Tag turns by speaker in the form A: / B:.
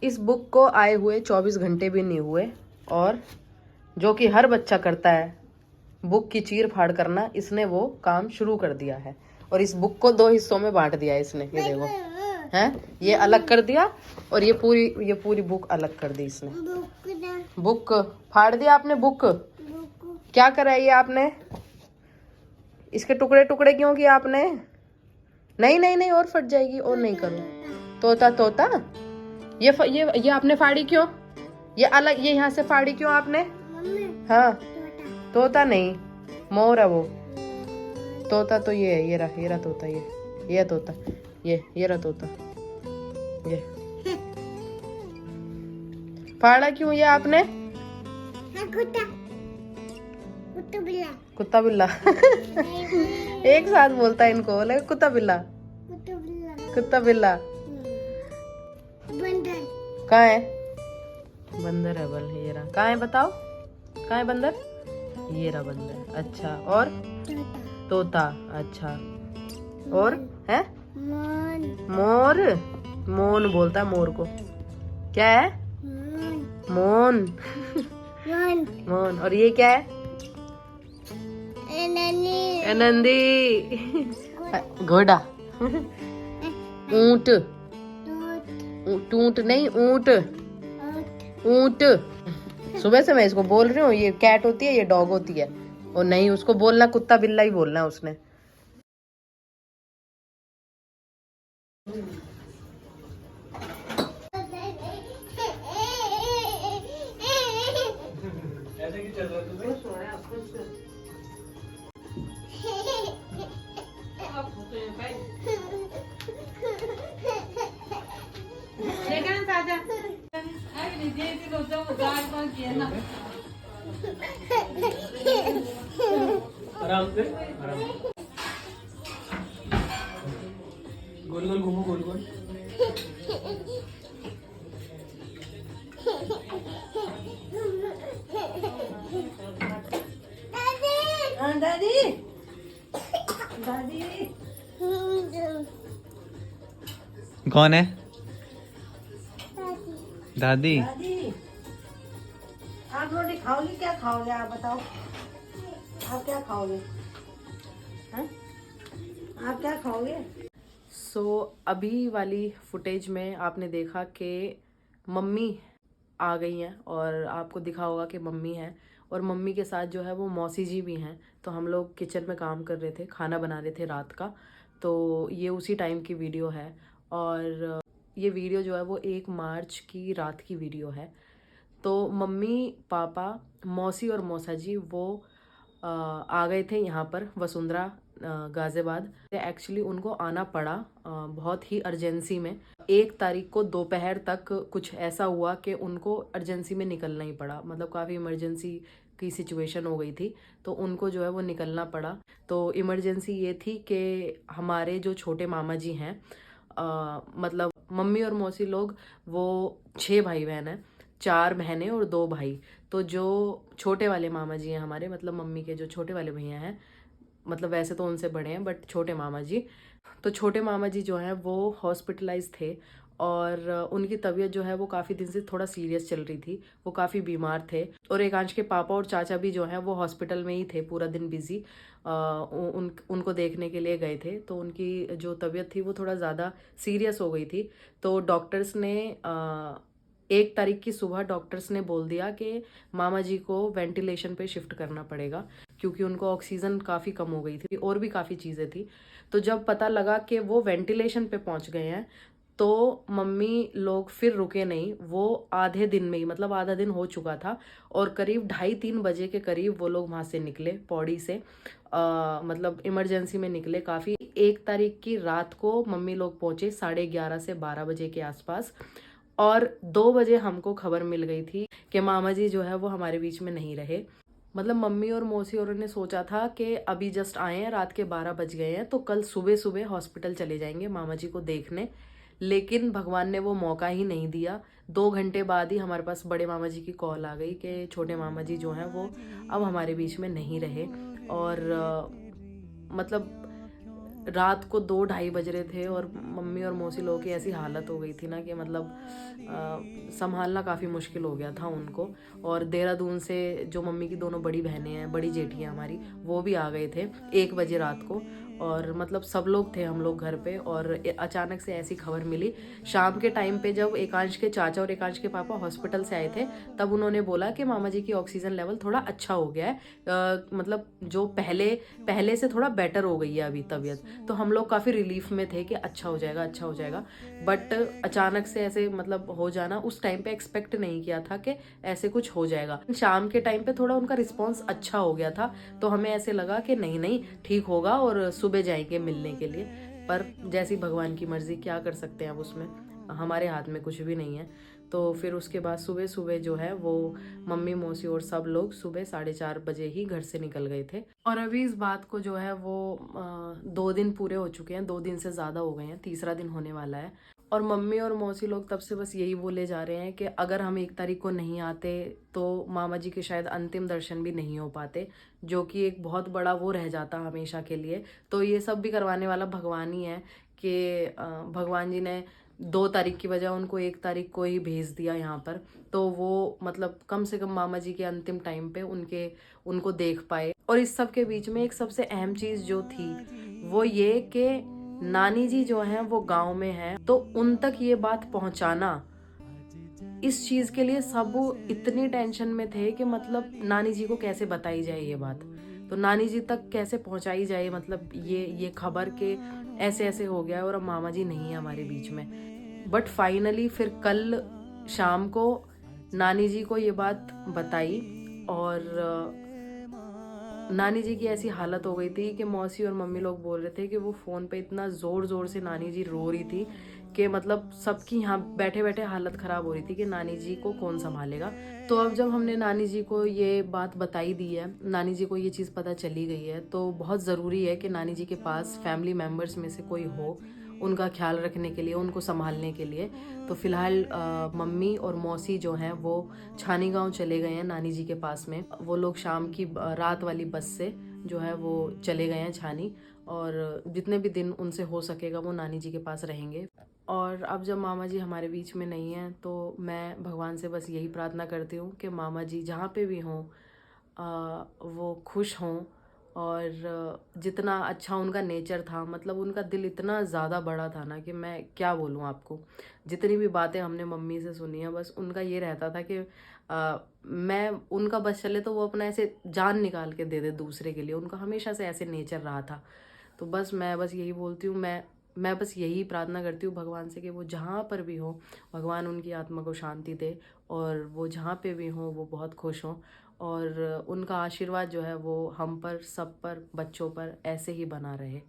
A: इस बुक को आए हुए 24 घंटे भी नहीं हुए, और जो कि हर बच्चा करता है, बुक की चीर फाड़ करना, इसने वो काम शुरू कर दिया है। और इस बुक को 2 हिस्सों में बांट दिया है इसने, ये देखो हैं, ये अलग कर दिया और ये पूरी बुक अलग कर दी इसने। बुक फाड़ दिया आपने, बुक क्या करा है ये आपने, इसके टुकड़े टुकड़े क्यों किया आपने? नहीं नहीं नहीं, और फट जाएगी, और नहीं करो। तोता तोता, ये आपने फाड़ी क्यों? ये अलग, ये यहाँ से फाड़ी क्यों आपने? हाँ, तोता नहीं, मोर है वो। तोता तो ये है, ये रहा तोता, ये तोता, ये रहा तोता। ये फाड़ा क्यों ये आपने? कुत्ता बिल्ला एक साथ बोलता है इनको, बोले कुत्ता बिल्ला, कुत्ता बिल्ला। कहाँ है? बंदर है, बल ये रहा। कहाँ है बताओ, कहाँ है बंदर? ये रहा बंदर। अच्छा, और तोता। अच्छा, और है मोर। मोन बोलता है मोर को, क्या है? मोन मोन। और ये क्या है? नंदी घोड़ा। ऊंट, टूट नहीं, ऊंट, ऊंट। सुबह से मैं इसको बोल रही हूँ, ये कैट होती है, ये डॉग होती है। और नहीं, उसको बोलना कुत्ता बिल्ला ही बोलना है उसने। ऐसे क्यों चल रहा है तुम्हें? आराम से, आराम से। गोल गोल घूमो, गोल गोल। दादी दादी
B: कौन है? दादी।
A: दादी, आप रोटी खाओगे? क्या खाओगे आप बताओ, आप क्या खाओगे? हैं? आप क्या खाओगे? अभी वाली फुटेज में आपने देखा कि मम्मी आ गई हैं, और आपको दिखा होगा कि मम्मी है, और मम्मी के साथ जो है वो मौसी जी भी हैं। तो हम लोग किचन में काम कर रहे थे, खाना बना रहे थे रात का। तो ये उसी टाइम की वीडियो है, और ये वीडियो जो है वो 1 मार्च की रात की वीडियो है। तो मम्मी, पापा, मौसी और मौसा जी वो आ गए थे यहाँ पर वसुंधरा गाजियाबाद। एक्चुअली उनको आना पड़ा बहुत ही अर्जेंसी में। 1 तारीख को दोपहर तक कुछ ऐसा हुआ कि उनको अर्जेंसी में निकलना ही पड़ा, मतलब काफ़ी इमरजेंसी की सिचुएशन हो गई थी, तो उनको जो है वो निकलना पड़ा। तो इमरजेंसी ये थी कि हमारे जो छोटे मामा जी हैं, मतलब मम्मी और मौसी लोग, वो 6 भाई बहन हैं, 4 बहनें और 2 भाई। तो जो छोटे वाले मामा जी हैं हमारे, मतलब मम्मी के जो छोटे वाले भैया हैं, मतलब वैसे तो उनसे बड़े हैं बट छोटे मामा जी, तो छोटे मामा जी जो हैं वो हॉस्पिटलाइज थे, और उनकी तबीयत जो है वो काफ़ी दिन से थोड़ा सीरियस चल रही थी, वो काफ़ी बीमार थे। और एकांश के पापा और चाचा भी जो हैं वो हॉस्पिटल में ही थे, पूरा दिन बिजी उनको देखने के लिए गए थे। तो उनकी जो तबीयत थी वो थोड़ा ज़्यादा सीरियस हो गई थी। तो डॉक्टर्स ने 1 तारीख की सुबह डॉक्टर्स ने बोल दिया कि मामा जी को वेंटिलेशन पे शिफ्ट करना पड़ेगा, क्योंकि उनको ऑक्सीजन काफ़ी कम हो गई थी, और भी काफ़ी चीज़ें थी। तो जब पता लगा कि वो वेंटिलेशन पे पहुंच गए हैं, तो मम्मी लोग फिर रुके नहीं। वो आधे दिन में ही, मतलब आधा दिन हो चुका था, और करीब 2:30-3 बजे के करीब वो लोग वहाँ से निकले, पौड़ी से, मतलब इमरजेंसी में निकले काफ़ी। 1 तारीख की रात को मम्मी लोग पहुँचे 11:30 से 12 बजे के आसपास, और 2 बजे हमको खबर मिल गई थी कि मामा जी जो है वो हमारे बीच में नहीं रहे। मतलब मम्मी और मौसी और ने सोचा था कि अभी जस्ट आए हैं, रात के 12 बज गए हैं, तो कल सुबह सुबह हॉस्पिटल चले जाएंगे मामा जी को देखने। लेकिन भगवान ने वो मौका ही नहीं दिया। 2 घंटे बाद ही हमारे पास बड़े मामा जी की कॉल आ गई कि छोटे मामा जी जो हैं वो अब हमारे बीच में नहीं रहे। और मतलब रात को 2-2:30 बज रहे थे और मम्मी और मौसी लोगों की ऐसी हालत हो गई थी ना कि मतलब संभालना काफ़ी मुश्किल हो गया था उनको। और देहरादून से जो मम्मी की दोनों बड़ी बहनें हैं, बड़ी जेठियाँ हमारी, वो भी आ गए थे 1 बजे रात को। और मतलब सब लोग थे हम लोग घर पे, और अचानक से ऐसी खबर मिली शाम के टाइम पे जब एकांश के चाचा और एकांश के पापा हॉस्पिटल से आए थे, तब उन्होंने बोला कि मामा जी की ऑक्सीजन लेवल थोड़ा अच्छा हो गया है, मतलब जो पहले से थोड़ा बेटर हो गई है अभी तबीयत। तो हम लोग काफ़ी रिलीफ में थे कि अच्छा हो जाएगा, अच्छा हो जाएगा। बट अचानक से ऐसे मतलब हो जाना, उस टाइम पे एक्सपेक्ट नहीं किया था कि ऐसे कुछ हो जाएगा। शाम के टाइम पे थोड़ा उनका रिस्पॉन्स अच्छा हो गया था, तो हमें ऐसे लगा कि नहीं नहीं ठीक होगा और सुबह जाएंगे मिलने के लिए। पर जैसी भगवान की मर्जी, क्या कर सकते हैं अब उसमें, हमारे हाथ में कुछ भी नहीं है। तो फिर उसके बाद सुबह सुबह जो है वो मम्मी मौसी और सब लोग सुबह 4:30 बजे ही घर से निकल गए थे। और अभी इस बात को जो है वो 2 दिन पूरे हो चुके हैं, 2 दिन से ज़्यादा हो गए हैं, तीसरा दिन होने वाला है। और मम्मी और मौसी लोग तब से बस यही बोले जा रहे हैं कि अगर हम 1 तारीख को नहीं आते तो मामा जी के शायद अंतिम दर्शन भी नहीं हो पाते, जो कि एक बहुत बड़ा वो रह जाता हमेशा के लिए। तो ये सब भी करवाने वाला भगवान ही है कि भगवान जी ने 2 तारीख की बजाय उनको 1 तारीख को ही भेज दिया यहाँ पर। तो वो मतलब कम से कम मामा जी के अंतिम टाइम पे उनको देख पाए। और इस सब के बीच में एक सबसे अहम चीज़ जो थी वो ये कि नानी जी जो हैं वो गांव में हैं, तो उन तक ये बात पहुंचाना, इस चीज के लिए सब इतनी टेंशन में थे कि मतलब नानी जी को कैसे बताई जाए ये बात, तो नानी जी तक कैसे पहुंचाई जाए, मतलब ये खबर के ऐसे ऐसे हो गया और अब मामा जी नहीं है हमारे बीच में। बट फाइनली फिर कल शाम को नानी जी को ये बात बताई, और नानी जी की ऐसी हालत हो गई थी कि मौसी और मम्मी लोग बोल रहे थे कि वो फोन पे इतना जोर जोर से नानी जी रो रही थी कि मतलब सबकी यहाँ बैठे बैठे हालत खराब हो रही थी कि नानी जी को कौन संभालेगा। तो अब जब हमने नानी जी को ये बात बताई दी है, नानी जी को ये चीज़ पता चली गई है, तो बहुत ज़रूरी है कि नानी जी के पास फैमिली मेम्बर्स में से कोई हो उनका ख्याल रखने के लिए, उनको संभालने के लिए। तो फिलहाल मम्मी और मौसी जो हैं वो छानी गांव चले गए हैं नानी जी के पास में। वो लोग शाम की रात वाली बस से जो है वो चले गए हैं छानी, और जितने भी दिन उनसे हो सकेगा वो नानी जी के पास रहेंगे। और अब जब मामा जी हमारे बीच में नहीं हैं तो मैं भगवान से बस यही प्रार्थना करती हूँ कि मामा जी जहाँ पे भी हों वो खुश हों। और जितना अच्छा उनका नेचर था, मतलब उनका दिल इतना ज़्यादा बड़ा था ना कि मैं क्या बोलूँ आपको। जितनी भी बातें हमने मम्मी से सुनी है, बस उनका ये रहता था कि मैं उनका बस चले तो वो अपना ऐसे जान निकाल के दे दे दूसरे के लिए, उनका हमेशा से ऐसे नेचर रहा था। तो बस मैं बस यही बोलती हूँ, मैं बस यही प्रार्थना करती हूँ भगवान से कि वो जहाँ पर भी हो भगवान उनकी आत्मा को शांति दे, और वो जहाँ पे भी हो वो बहुत खुश हों, और उनका आशीर्वाद जो है वो हम पर, सब पर, बच्चों पर ऐसे ही बना रहे।